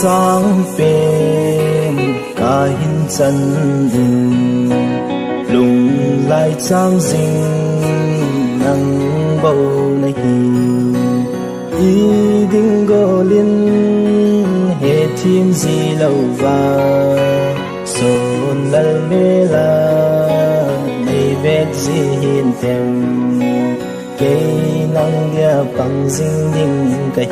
sáng phim cả hình chân đường lùng lại trang dinh nắng bầu này ý đinh gò liên hệ thêm gì lâu và sồn lal mê la này vết gì hiền thèm cây nắng dia bằng dinh đinh cây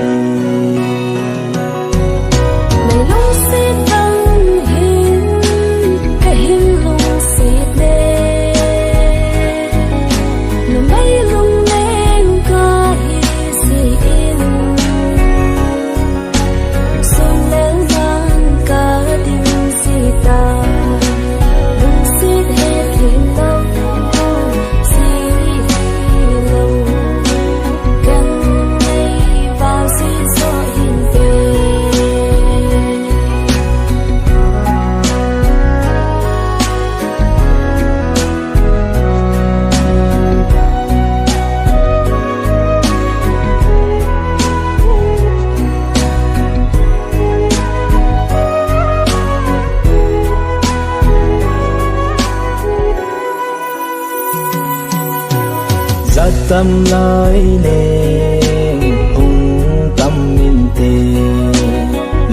tâm lại lên hùng tâm min tê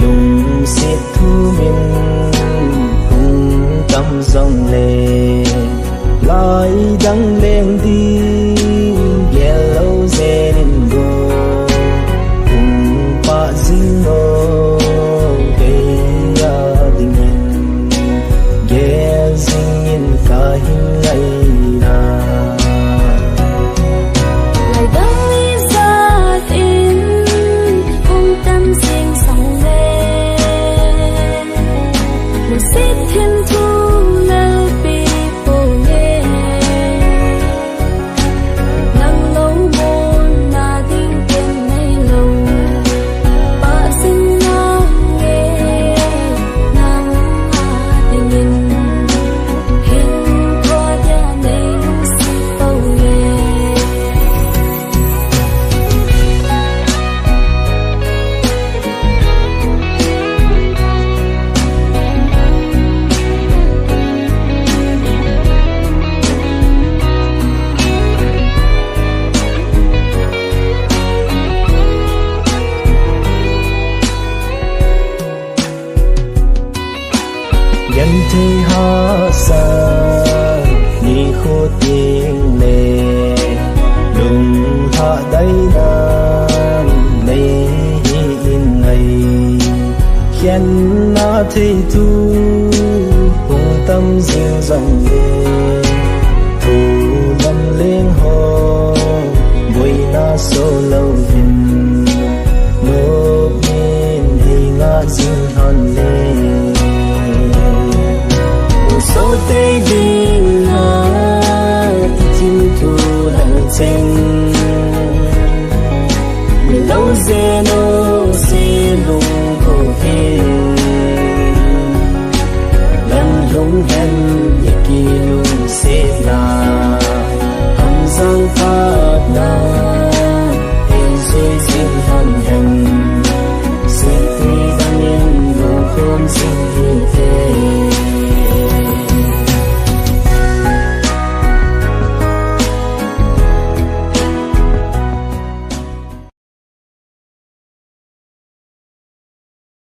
lùng xiết thu min hùng tâm dòng lệ lại đắng lên đi ghé lâu dê lên go hùng pa dinh ngô gây ya đình nhìn ghé dinh nhìn cả hình ngày na nhân thế ha sa ni khô tiếng lệ lùng hạ đây nan này in ngày khen na thế tu hùng tâm riêng dòng lệ thù lâm lên hồ vui na số lâu hình ngô min thì ngã riêng hòn lệ so tê đi na chim thu hằng sen